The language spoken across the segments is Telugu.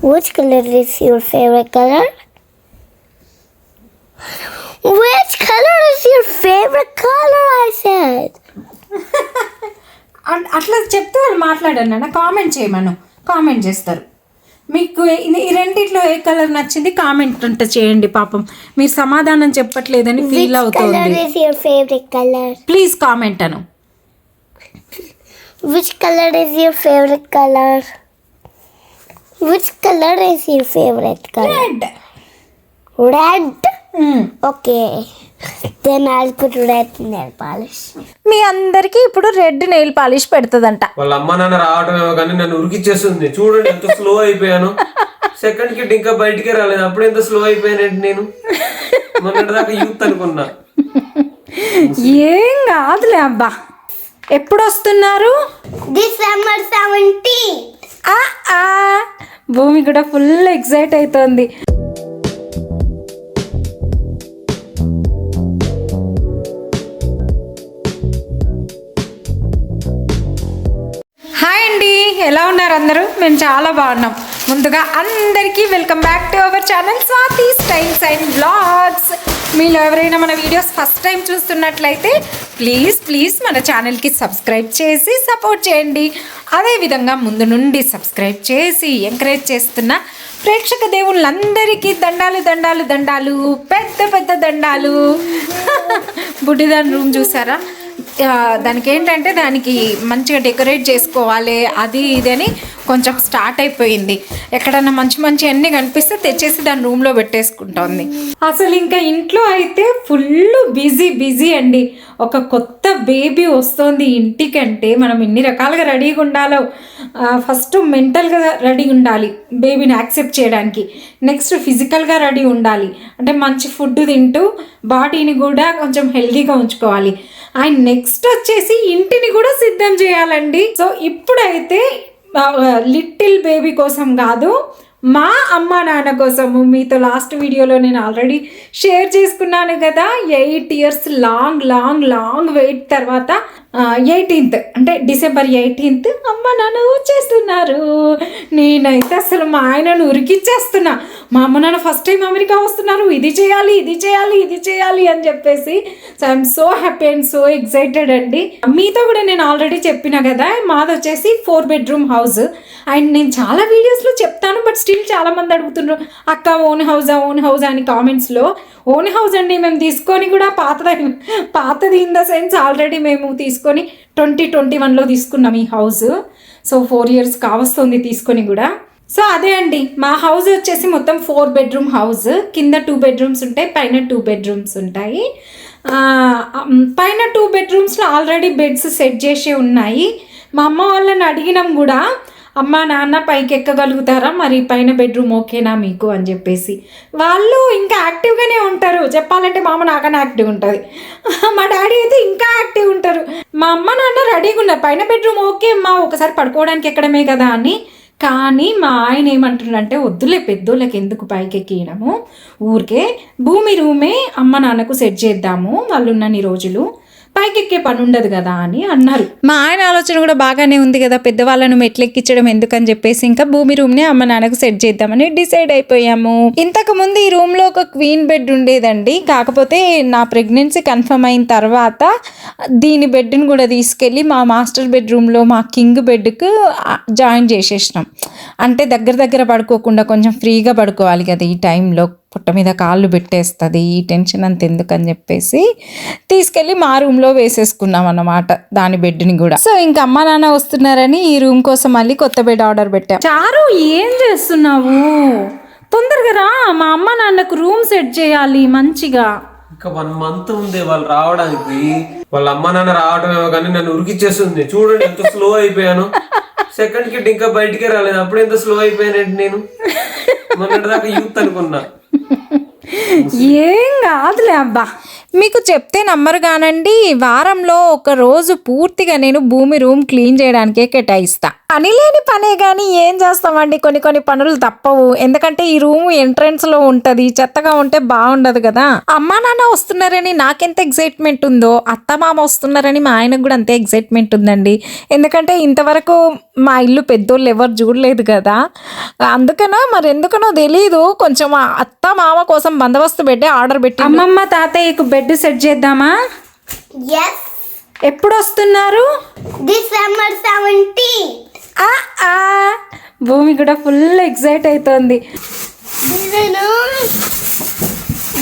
Which color is your favorite color? Which color is your favorite color? I said. అట్లా చెప్తే వాళ్ళు మాట్లాడన్నా కామెంట్ చేయమను, కామెంట్ చేస్తారు. మీకు ఈ రెండిట్లో ఏ కలర్ నచ్చింది కామెంట్ ఉంటే చేయండి. పాపం మీరు సమాధానం చెప్పట్లేదని ఫీల్ అవుతుంది. Which color is your favorite color? Please comment Anu. Which color is your favorite color? Which color is your favorite color? Red. Red? Okay. Then I'll put red nail polish. మీ అందరికి ఇప్పుడు రెడ్ నెయిల్ పాలిష్ పెడుతుందంట. వాళ్ళ అమ్మ నాన్న రావటమేమో కానీ నన్ను ఉరికిచ్చేస్తుంది. చూడండి ఎంత స్లో అయిపోయాను. సెకండ్ కిట్ ఇంకా బయటికే రాలేదు, అప్పుడు ఎంత స్లో అయిపోయానంటే నేను మొన్నటిదాకా యూత్ అనుకున్నా. ఏం కాదులే అబ్బా. ఎప్పుడు వస్తున్నారు? December 17th. భూమి కూడా ఫుల్ ఎక్సైట్ అవుతోంది. హాయ్ అండి, ఎలా ఉన్నారు అందరూ? మేము చాలా బాగున్నాం. ముందుగా అందరికీ welcome back to our channel Swathi styles and blogs. మీలో ఎవరైనా మన వీడియోస్ ఫస్ట్ టైం చూస్తున్నట్లయితే ప్లీజ్ మన ఛానల్కి సబ్స్క్రైబ్ చేసి సపోర్ట్ చేయండి. అదేవిధంగా ముందు నుండి సబ్స్క్రైబ్ చేసి ఎంకరేజ్ చేస్తున్న ప్రేక్షక దేవుళ్ళందరికీ దండాలు, పెద్ద దండాలు. బుడ్డిదాని రూమ్ చూసారా? దానికి ఏంటంటే దానికి మంచిగా డెకరేట్ చేసుకోవాలి, అది ఇది అని కొంచెం స్టార్ట్ అయిపోయింది. ఎక్కడన్నా మంచి అన్నీ కనిపిస్తే తెచ్చేసి దాని రూమ్లో పెట్టేసుకుంటోంది. అసలు ఇంకా ఇంట్లో అయితే ఫుల్ బిజీ అండి. ఒక కొత్త బేబీ వస్తుంది ఇంటికంటే మనం ఎన్ని రకాలుగా రెడీగా ఉండాలో. ఫస్ట్ మెంటల్గా రెడీ ఉండాలి బేబీని యాక్సెప్ట్ చేయడానికి. నెక్స్ట్ ఫిజికల్గా రెడీ ఉండాలి, అంటే మంచి ఫుడ్ తింటూ బాడీని కూడా కొంచెం హెల్తీగా ఉంచుకోవాలి. అండ్ నెక్స్ట్ వచ్చేసి ఇంటిని కూడా సిద్ధం చేయాలండి. సో ఇప్పుడైతే లిటిల్ బేబీ కోసం కాదు, మా అమ్మ నాన్న కోసము. మీతో లాస్ట్ వీడియోలో నేను ఆల్రెడీ షేర్ చేసుకున్నాను కదా, 8 years లాంగ్ వెయిట్ తర్వాత 18th అంటే December 18th అమ్మ నాన్న వచ్చేస్తున్నారు. నేనైతే అసలు మా ఆయనను ఉరికిచ్చేస్తున్నా. మా అమ్మ నాన్న ఫస్ట్ టైం అమెరికా వస్తున్నారు, ఇది చేయాలి అని చెప్పేసి. So I'm so happy and so excited అండి. మీతో కూడా నేను ఆల్రెడీ చెప్పిన కదా, మాది వచ్చేసి 4 bedroom హౌస్. అండ్ నేను చాలా వీడియోస్లో చెప్తాను, బట్ స్టిల్ చాలా మంది అడుగుతున్నారు అక్క ఓన్ హౌస్ అని కామెంట్స్లో. ఓన్ హౌస్ అండి, మేము తీసుకొని కూడా పాతది ఇన్ ద సెన్స్ ఆల్రెడీ మేము తీసుకొని 2021లో తీసుకున్నాం ఈ హౌస్. సో 4 years కావస్తుంది తీసుకొని కూడా. సో అదే అండి, మా హౌస్ వచ్చేసి మొత్తం 4 bedroom హౌస్. కింద 2 bedrooms ఉంటాయి, పైన 2 bedrooms ఉంటాయి. పైన 2 bedroomsలో ఆల్రెడీ బెడ్స్ సెట్ చేసే ఉన్నాయి. మా అమ్మ వాళ్ళని అడిగినాం కూడా, అమ్మ నాన్న పైకి ఎక్కగలుగుతారా, మరి పైన బెడ్రూమ్ ఓకేనా మీకు అని చెప్పేసి. వాళ్ళు ఇంకా యాక్టివ్గానే ఉంటారు. చెప్పాలంటే మా అమ్మ నాకన్నా యాక్టివ్ ఉంటుంది, మా డాడీ అయితే ఇంకా యాక్టివ్ ఉంటారు. మా అమ్మ నాన్న రెడీగా ఉన్నారు, పైన బెడ్రూమ్ ఓకే అమ్మా ఒకసారి పడుకోవడానికి ఎక్కడమే కదా అని. కానీ మా ఆయన ఏమంటున్నారంటే, వద్దులే పెద్దోళ్ళకి ఎందుకు పైకి ఎక్కియడము, ఊరికే భూమి రూమే అమ్మ నాన్నకు సెట్ చేద్దాము, వాళ్ళు ఉన్నన్ని రోజులు పైకెక్కే పని ఉండదు కదా అని అన్నారు. మా ఆయన ఆలోచన కూడా బాగానే ఉంది కదా, పెద్దవాళ్ళను మెట్లెక్కించడం ఎందుకని చెప్పేసి ఇంకా భూమి రూమ్నే అమ్మ నాన్నకు సెట్ చేద్దామని డిసైడ్ అయిపోయాము. ఇంతకు ముందు ఈ రూమ్లో ఒక క్వీన్ బెడ్ ఉండేదండి, కాకపోతే నా ప్రెగ్నెన్సీ కన్ఫర్మ్ అయిన తర్వాత దీని బెడ్ని కూడా తీసుకెళ్ళి మా మాస్టర్ బెడ్రూమ్లో మా కింగ్ బెడ్కు జాయిన్ చేసేసినాం. అంటే దగ్గర పడుకోకుండా కొంచెం ఫ్రీగా పడుకోవాలి కదా ఈ టైంలో, పుట్ట మీద కాళ్ళు పెట్టేస్తుంది, ఈ టెన్షన్ అంత ఎందుకని చెప్పేసి తీసుకెళ్ళి మా రూమ్లో వేసేసుకున్నాం అన్నమాట దాని బెడ్ని కూడా. సో ఇంకా అమ్మ నాన్న వస్తున్నారని ఈ రూమ్ కోసం మళ్ళీ కొత్త బెడ్ ఆర్డర్ పెట్టాం. చారు ఏం చేస్తున్నావు? తొందరగా రా, మా అమ్మ నాన్నకు రూమ్ సెట్ చేయాలి మంచిగా. ఇంకా 1 month ఉంది వాళ్ళు రావడానికి. వాళ్ళ అమ్మ నాన్న రావటమేమో కానీ నన్ను ఉరికిచ్చేస్తుంది. చూడండి ఎంత స్లో అయిపోయాను. సెకండ్ కిట్ ఇంకా బయటికే రాలేదు, అప్పుడు ఎంత స్లో అయిపోయానంటే నేను మొన్నటిదాకా యూత్ అనుకున్నా. ఏం కాదులే అబ్బా. మీకు చెప్తే నమ్మరు కానండి, వారంలో ఒక రోజు పూర్తిగా నేను భూమి రూమ్ క్లీన్ చేయడానికే కేటాయిస్తా. పని లేని పనే కానీ ఏం చేస్తామండి, కొన్ని పనులు తప్పవు. ఎందుకంటే ఈ రూమ్ ఎంట్రన్స్ లో ఉంటది, చెత్తగా ఉంటే బాగుండదు కదా. అమ్మా నాన్న వస్తున్నారని నాకెంత ఎగ్జైట్మెంట్ ఉందో, అత్త మామ వస్తున్నారని మా ఆయనకు కూడా అంతే ఎగ్జైట్మెంట్ ఉందండి. ఎందుకంటే ఇంతవరకు మా ఇల్లు పెద్దోళ్ళు ఎవరు చూడలేదు కదా, అందుకనో మరి ఎందుకనో తెలీదు, కొంచెం అత్త మామ కోసం బందోబస్తు పెట్టి ఆర్డర్ పెట్టి అమ్మమ్మ తాతయ్యకు బెడ్ సెట్ చేద్దామా? Yes. ఎప్పుడు వస్తున్నారు? December 17th. భూమి కూడా ఫుల్ ఎక్సైట్ అవుతుంది.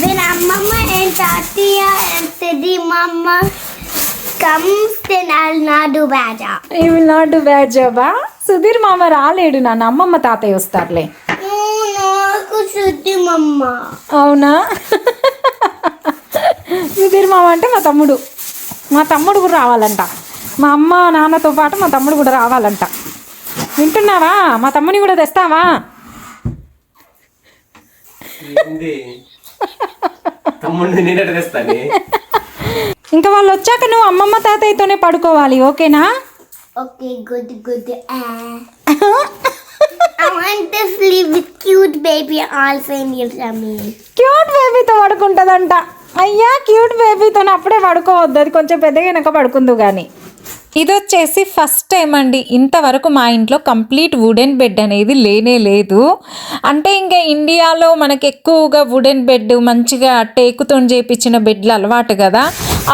When Mama and Tatia and Siddhi Mama comes, then I'll not do bad job. You will not do bad job, ah? Sudheer మామ రాలేడు నాన్న, అమ్మమ్మ తాతయ్య వస్తారులే. నాకు Siddhi Mama. అవునా? సుధీర్ మామ అంటే మా తమ్ముడు కూడా రావాలంట. మా అమ్మ నాన్నతో పాటు మా తమ్ముడు కూడా రావాలంట. వింటున్నావా? మా తమ్ముని కూడా తెస్తావా? ఇంకా వాళ్ళు వచ్చాక నువ్వు అమ్మమ్మ తాతయ్యతోనే పడుకోవాలి, ఓకేనా? Okay, good. I want to sleep with cute baby also near me. Cute బేబీతో పడుకుంటుందంట. అయ్యా, క్యూట్ బేబీతో అప్పుడే పడుకోవద్దు, అది కొంచెం పెద్దగా పడుకుందు కానీ. ఇది వచ్చేసి ఫస్ట్ టైం అండి, ఇంతవరకు మా ఇంట్లో కంప్లీట్ వుడెన్ బెడ్ అనేది లేనే లేదు. అంటే ఇంకా ఇండియాలో మనకి ఎక్కువగా వుడెన్ బెడ్ మంచిగా టేకుతో చేపించిన బెడ్లు అలవాటు కదా.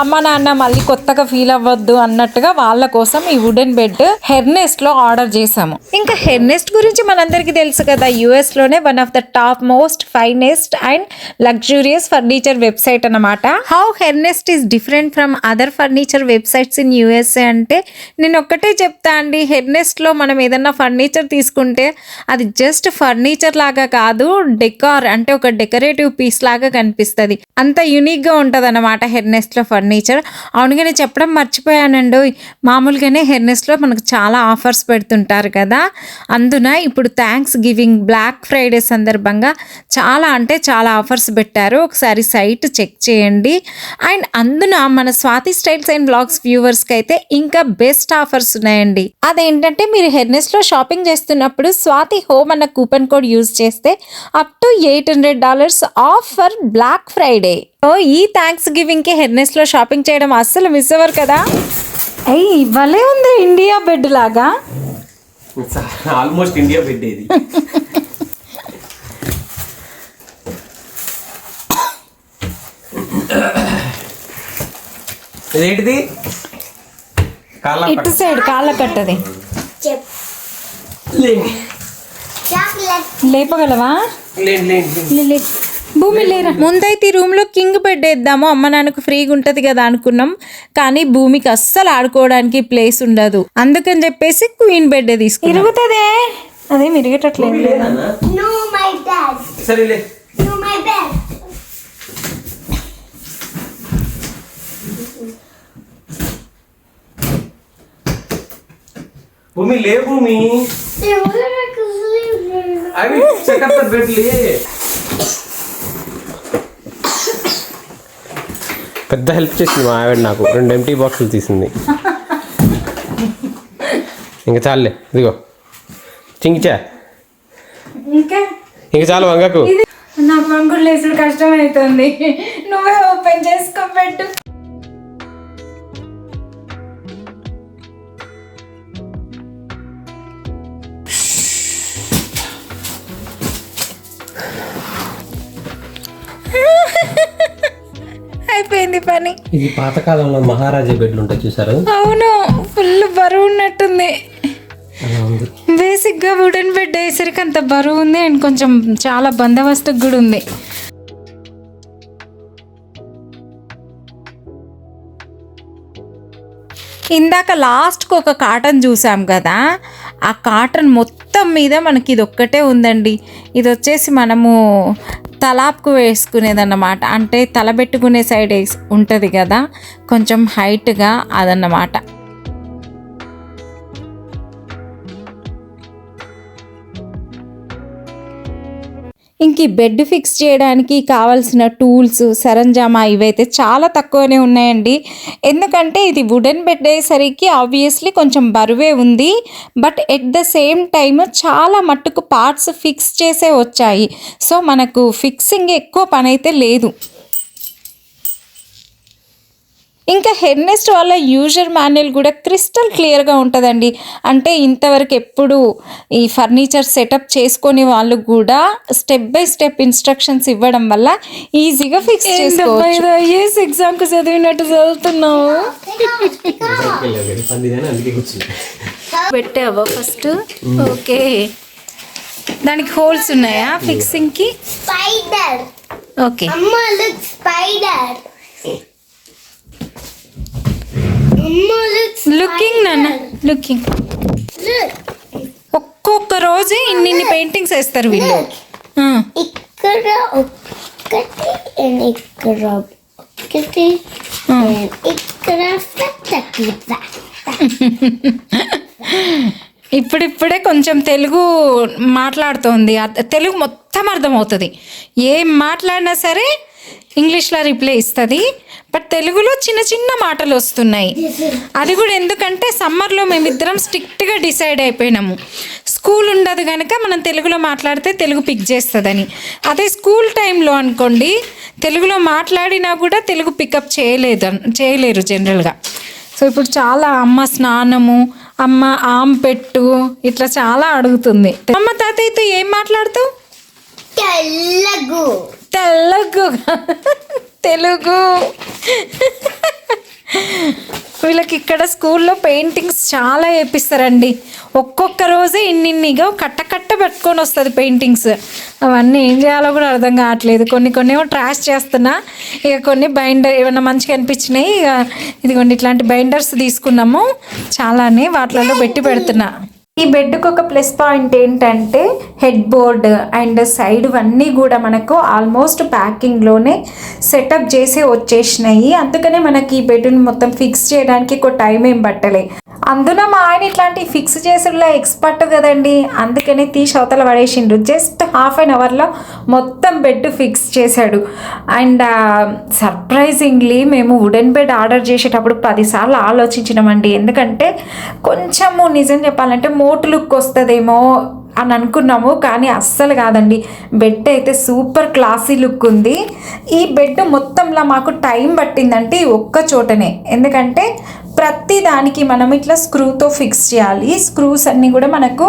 అమ్మ నాన్న మళ్ళీ కొత్తగా ఫీల్ అవ్వద్దు అన్నట్టుగా వాళ్ళ కోసం ఈ వుడెన్ బెడ్ హెర్నెస్ట్లో ఆర్డర్ చేసాము. ఇంకా హెర్నెస్ట్ గురించి మనందరికీ తెలుసు కదా, యూఎస్లోనే one of the top most finest and luxurious furniture website అన్నమాట. How Hernest is different from other furniture websites in USA అంటే నేను ఒక్కటే చెప్తా అండి, హెర్నెస్ట్లో మనం ఏదన్నా ఫర్నిచర్ తీసుకుంటే అది జస్ట్ ఫర్నిచర్ లాగా కాదు, డెకార్ అంటే ఒక డెకరేటివ్ పీస్ లాగా కనిపిస్తుంది. అంత యూనిక్గా ఉంటుంది అన్నమాట హెర్నెస్ట్లో ఫర్నిచర్. అవునుగానే చెప్పడం మర్చిపోయానండి, మామూలుగానే హెర్నెస్ట్లో మనకు చాలా ఆఫర్స్ పెడుతుంటారు కదా, అందున ఇప్పుడు థ్యాంక్స్ గివింగ్ బ్లాక్ ఫ్రైడే సందర్భంగా చాలా అంటే చాలా ఆఫర్స్ పెట్టారు. ఒకసారి సైట్ చెక్ చేయండి. అండ్ అందున మన స్వాతి స్టైల్స్ అండ్ బ్లాగ్స్ వ్యూవర్స్కి అయితే ఇంకా బెస్ట్ ఆఫర్స్ ఉన్నాయండి. అదేంటంటే మీరు హెర్నెస్ట్లో షాపింగ్ చేస్తున్నప్పుడు స్వాతి హోమ్ అన్న కూపన్ కోడ్ యూజ్ చేస్తే up to $800 off for black Friday. ఈ థ్యాంక్స్ గివింగ్ కి హెర్నెస్ లో షాపింగ్ చేయడం అస్సలు మిస్ అవ్వరు కదా. అయ్యి భలే ఉంది, ఇండియా బెడ్ లాగా, ఆల్మోస్ట్ ఇండియా బెడ్ ఇది. ఇదేంటిది? ఇటు సైడ్ కాళ్ళ కట్టది, లేపగలవా? భూమి లేరా? ముందైతే ఈ రూమ్లో కింగ్ బెడ్ వేద్దాము, అమ్మ నాన్నకు ఫ్రీగా ఉంటుంది కదా అనుకున్నాం. కానీ భూమికి అస్సలు ఆడుకోవడానికి ప్లేస్ ఉండదు, అందుకని చెప్పేసి క్వీన్ బెడ్ తీసుకుని. ఇరుగుతుందే, అదే మిరిగేటట్లేదు. భూమి లే, భూమి అవి సెకండ్ బెడ్లే. పెద్ద హెల్ప్ చేసింది మా ఆవిడ నాకు, 2 ఎంటీ బాక్సులు తీసింది. ఇంకా చాలులే, ఇదిగో చింగిచా, ఇంకా చాలు వంగకు. నాకు వంగుడు లేసుడు కష్టం అవుతుంది, నువ్వే ఓపెన్ చేసుకో పెట్టు. అయిపోయింది పని. ఇది పాతకాలంలో మహారాజా బెడ్లు ఉంటాయి చూసారు? అవును, ఫుల్ బరువు ఉన్నట్టుంది. బేసిక్గా వుడెన్ బెడ్ వేసరికి అంత బరువు ఉంది, అండ్ కొంచెం చాలా బందోబస్తుకు కూడా ఉంది. ఇందాక లాస్ట్కి ఒక కాటన్ చూసాం కదా, ఆ కాటన్ మొత్తం మీద మనకి ఇది ఒక్కటే ఉందండి. ఇది వచ్చేసి మనము తలాప్కు వేసుకునేదన్నమాట, అంటే తల పెట్టుకునే సైడ్ ఉంటుంది కదా కొంచెం హైట్గా, అదన్నమాట. ఇంక ఈ బెడ్ ఫిక్స్ చేయడానికి కావాల్సిన టూల్స్ సరంజామా ఇవైతే చాలా తక్కువనే ఉన్నాయండి. ఎందుకంటే ఇది వుడెన్ బెడ్ అయ్యేసరికి ఆబ్వియస్లీ కొంచెం బరువే ఉంది. But at the same time చాలా మట్టుకు పార్ట్స్ ఫిక్స్ చేసే వచ్చాయి. సో మనకు ఫిక్సింగ్ ఎక్కువ పని అయితే లేదు. ఇంకా హెర్నెస్ట్ వాళ్ళ యూజర్ మాన్యువల్ కూడా క్రిస్టల్ క్లియర్గా ఉంటుందండి. అంటే ఇంతవరకు ఎప్పుడు ఈ ఫర్నిచర్ సెటప్ చేసుకొని వాళ్ళు కూడా స్టెప్ బై స్టెప్ ఇన్స్ట్రక్షన్స్ ఇవ్వడం వల్ల ఈజీగా ఫిక్స్ చేసుకోవచ్చు. ఎగ్జామ్కి చదివినట్టు చదువుతున్నావు. పెట్టావా ఫస్ట్? ఓకే, దానికి హోల్స్ ఉన్నాయా ఫిక్సింగ్కి? స్పైడర్. ఓకే, లుకింగ్ నాన్న, లుకింగ్. ఒక్కొక్క రోజు ఇన్ని పెయింటింగ్స్ వేస్తారు వీళ్ళు. ఇక్కడ ఒకటి ఇక్కడ ఒకటి ఇక్కడ. ఇప్పుడిప్పుడే కొంచెం తెలుగు మాట్లాడుతోంది. తెలుగు మొత్తం అర్థమవుతుంది. ఏం మాట్లాడినా సరే ఇంగ్లీష్లో రిప్లై ఇస్తుంది. బట్ తెలుగులో చిన్న చిన్న మాటలు వస్తున్నాయి. అది కూడా ఎందుకంటే సమ్మర్లో మేమిద్దరం స్ట్రిక్ట్గా డిసైడ్ అయిపోయినాము, స్కూల్ ఉండదు కనుక మనం తెలుగులో మాట్లాడితే తెలుగు పిక్ చేస్తుందని. అదే స్కూల్ టైంలో అనుకోండి, తెలుగులో మాట్లాడినా కూడా తెలుగు పికప్ చేయలేరు జనరల్గా. సో ఇప్పుడు చాలా అమ్మ స్నానము, అమ్మ ఆమ్ పెట్టు, ఇట్లా చాలా అడుగుతుంది. అమ్మ తాతయ్యతో ఏం మాట్లాడుతావు? తెలుగు. వీళ్ళకి ఇక్కడ స్కూల్లో పెయింటింగ్స్ చాలా వేపిస్తారండి. ఒక్కొక్క రోజే ఇన్నిగా కట్ట పెట్టుకొని వస్తుంది పెయింటింగ్స్. అవన్నీ ఏం చేయాలో కూడా అర్థం కావట్లేదు. కొన్ని ఏమో ట్రాష్ చేస్తున్నా, ఇక కొన్ని బైండర్ ఏమైనా మంచిగా అనిపించినాయి. ఇక ఇదిగోండి ఇట్లాంటి బైండర్స్ తీసుకున్నాము, చాలానే వాటిలలో పెడుతున్నా. ఈ బెడ్కి ఒక ప్లస్ పాయింట్ ఏంటంటే హెడ్ బోర్డ్ అండ్ సైడ్ అన్నీ కూడా మనకు ఆల్మోస్ట్ ప్యాకింగ్లోనే సెటప్ చేసి వచ్చేసినాయి. అందుకనే మనకి ఈ బెడ్ని మొత్తం ఫిక్స్ చేయడానికి ఎక్కువ టైం ఏం పట్టలే. అందులో మా ఆయన ఇట్లాంటి ఫిక్స్ చేసేలా ఎక్స్పర్ట్ కదండి, అందుకని తీసి అవతల పడేసిండు. జస్ట్ హాఫ్ అన్ అవర్లో మొత్తం బెడ్ ఫిక్స్ చేశాడు. అండ్ సర్ప్రైజింగ్లీ మేము వుడెన్ బెడ్ ఆర్డర్ చేసేటప్పుడు 10 సార్లు ఆలోచించినామండి. ఎందుకంటే కొంచెము నిజం చెప్పాలంటే మోటు లుక్ వస్తుందేమో అని అనుకున్నాము, కానీ అస్సలు కాదండి. బెడ్ అయితే సూపర్ క్లాసీ లుక్ ఉంది. ఈ బెడ్ మొత్తంలో మాకు టైం పట్టిందంటే ఒక్క చోటనే, ఎందుకంటే ప్రతి దానికి మనం ఇట్లా స్క్రూతో ఫిక్స్ చేయాలి. స్క్రూస్ అన్నీ కూడా మనకు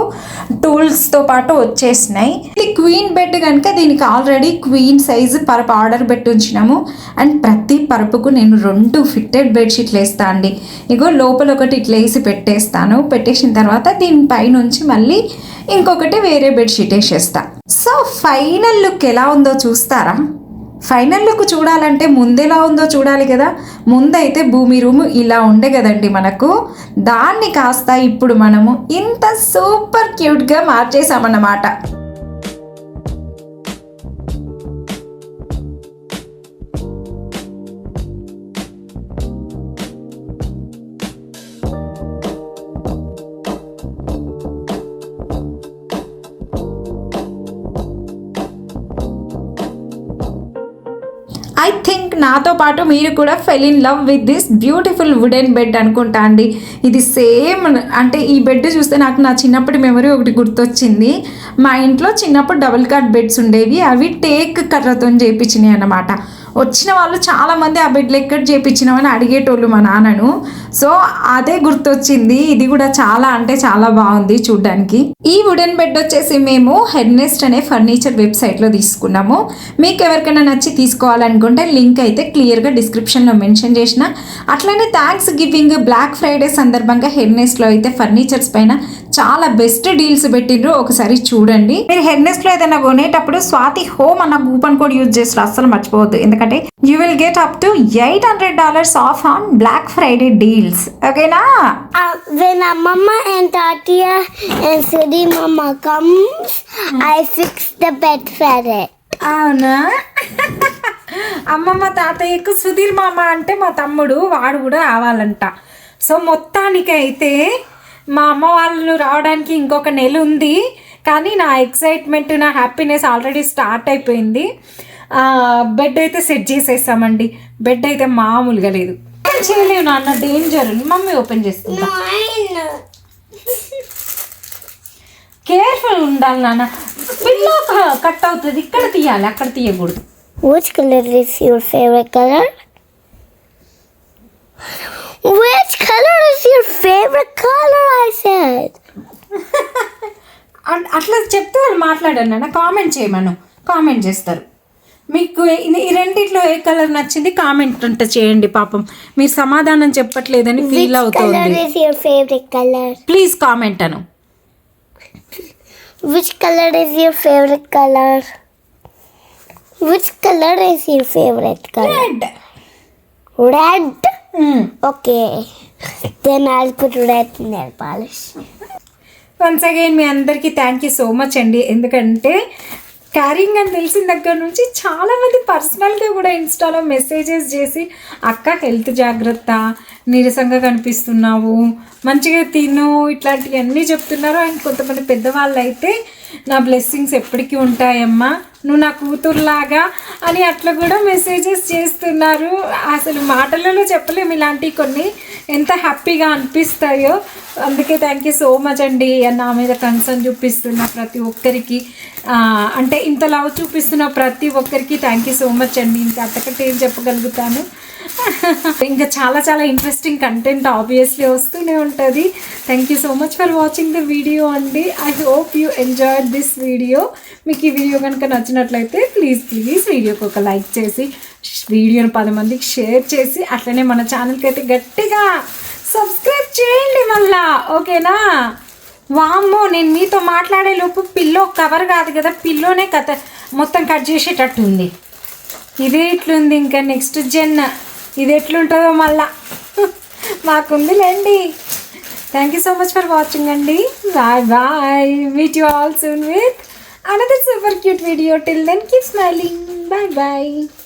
టూల్స్తో పాటు వచ్చేసినాయి. ఇది క్వీన్ బెడ్ కనుక దీనికి ఆల్రెడీ క్వీన్ సైజు పరుపు ఆర్డర్ పెట్టి ఉంచినాము. అండ్ ప్రతి పరుపుకు నేను 2 ఫిట్టెడ్ బెడ్షీట్లు వేస్తాను అండి. ఇగో లోపల ఒకటి ఇట్లా వేసి పెట్టేసిన తర్వాత దీనిపైనుంచి మళ్ళీ ఇంకొకటి వేరే బెడ్షీట్ వేసేస్తా. సో ఫైనల్ లుక్ ఎలా ఉందో చూస్తారా? ఫైనల్ లుక్ చూడాలంటే ముందెలా ఉందో చూడాలి కదా. ముందైతే భూమి రూమ్ ఇలా ఉండే కదండి మనకు, దాన్ని కాస్త ఇప్పుడు మనము ఇంత సూపర్ క్యూట్గా మార్చేసామన్నమాట. ఐ థింక్ నాతో పాటు మీరు కూడా fell in love with this beautiful wooden bed అనుకుంటా అండి. ఇది సేమ్ అంటే ఈ బెడ్ చూస్తే నాకు నా చిన్నప్పటి మెమరీ ఒకటి గుర్తొచ్చింది. మా ఇంట్లో చిన్నప్పుడు డబుల్ కాట్ బెడ్స్ ఉండేవి, అవి టేక్ కర్రతో చేయించినాయి అన్నమాట. వచ్చిన వాళ్ళు చాలామంది ఆ బెడ్లు ఎక్కడ చేయించినామని అడిగేటోళ్ళు మా నాన్నను. సో అదే గుర్తొచ్చింది. ఇది కూడా చాలా అంటే చాలా బాగుంది చూడ్డానికి. ఈ వుడెన్ బెడ్ వచ్చేసి మేము హెర్నెస్ట్ అనే ఫర్నిచర్ వెబ్సైట్లో తీసుకున్నాము. మీకు ఎవరికైనా నచ్చి తీసుకోవాలనుకుంటే లింక్ అయితే క్లియర్గా డిస్క్రిప్షన్లో మెన్షన్ చేసిన. అట్లనే థ్యాంక్స్ గివింగ్ బ్లాక్ ఫ్రైడే సందర్భంగా హెర్నెస్ట్లో అయితే ఫర్నిచర్స్ పైన చాలా బెస్ట్ డీల్స్ పెట్టిండ్రు, ఒకసారి చూడండి. మీరు హెర్నెస్ట్లో ఏదైనా కొనేటప్పుడు స్వాతి హోమ్ అన్న కూపన్ కోడ్ యూజ్ చేస్తారు, అస్సలు మర్చిపోవద్దు. ఎందుకంటే you will get up to $800 off on black Friday deals. ఓకేనా? When Mama and Tatia and Sudi Mama comes, I fix the bed for it. అవునా? అమ్మమ్మ తాతయ్యకు సుధీర్ మామ అంటే మా తమ్ముడు, వాడు కూడా రావాలంట. సో మొత్తానికైతే మా అమ్మ వాళ్ళు రావడానికి ఇంకొక నెల ఉంది. కానీ నా ఎక్సైట్మెంట్, నా హ్యాపీనెస్ ఆల్రెడీ స్టార్ట్ అయిపోయింది. బెడ్ అయితే సెట్ చేసేస్తామండి. బెడ్ అయితే మామూలుగా లేదు. చేయలేవు నాన్న, డేంజర్. మమ్మీ ఓపెన్ చేస్తుందా? కేర్ఫుల్ ఉండాలి నాన్న, పిల్లో కట్ అవుతుంది. ఇక్కడ తీయాలి, అక్కడ తీయకూడదు. Which color is your favorite color? Which color is your favorite color? I said. అట్లా చెప్తే వాళ్ళు మాట్లాడాను నాన్న. కామెంట్ చేయమను, కామెంట్ చేస్తారు. మీకు ఈ రెండిట్లో ఏ కలర్ నచ్చింది కామెంట్ ఉంటే చేయండి. పాపం మీరు సమాధానం చెప్పట్లేదని ఫీల్ అవుతుంది. Which color is your favorite color? Please comment Anu. Which color is your favorite color? Which color is your favorite color? Red. Red? Okay. Then I'll put red nail polish. Once again మీ అందరికీ థ్యాంక్ యూ సో మచ్ అండి. ఎందుకంటే క్యారింగ్ అని తెలిసిన దగ్గర నుంచి చాలామంది పర్సనల్గా కూడా ఇన్స్టాలో మెసేజెస్ చేసి అక్క హెల్త్ జాగ్రత్త, నీరసంగా కనిపిస్తున్నావు, మంచిగా తిను, ఇట్లాంటివన్నీ చెప్తున్నారు. అండ్ కొంతమంది పెద్దవాళ్ళు అయితే నా బ్లెస్సింగ్స్ ఎప్పటికీ ఉంటాయమ్మా, నువ్వు నా కూతురులాగా అని అట్లా కూడా మెసేజెస్ చేస్తున్నారు. అసలు మాటలలో చెప్పలేము ఇలాంటివి కొన్ని, ఎంత హ్యాపీగా అనిపిస్తాయో. అందుకే థ్యాంక్ యూ సో మచ్ అండి. నా మీద కన్సర్న్ చూపిస్తున్న ప్రతి ఒక్కరికి, అంటే ఇంత లవ్ చూపిస్తున్న ప్రతి ఒక్కరికి థ్యాంక్ యూ సో మచ్ అండి. ఇంకా అంతకంటే ఏం చెప్పగలుగుతాను. ఇంకా చాలా చాలా ఇంట్రెస్టింగ్ కంటెంట్ ఆబ్వియస్లీ వస్తూనే ఉంటుంది. Thank you so much for watching the video అండి. I hope you enjoyed this video. మీకు ఈ వీడియో కనుక నచ్చినట్లయితే ప్లీజ్ వీడియోకి ఒక లైక్ చేసి, వీడియోని 10 మందికి షేర్ చేసి, అట్లనే మన ఛానల్కి అయితే గట్టిగా సబ్స్క్రైబ్ చేయండి మళ్ళా, ఓకేనా? వామ్మో, నేను మీతో మాట్లాడే లోపు పిల్లో కవర్ కాదు కదా, పిల్లోనే కథ మొత్తం కట్ చేసేటట్టు ఉంది. ఇదే ఇట్లుంది, ఇంకా నెక్స్ట్ జెన్ ఇది ఎట్లుంటుందో మళ్ళా మాకుందిలేండి. Thank you so much for watching అండి. Bye bye. Meet you all soon with another super cute video. Till then, keep smiling. Bye bye.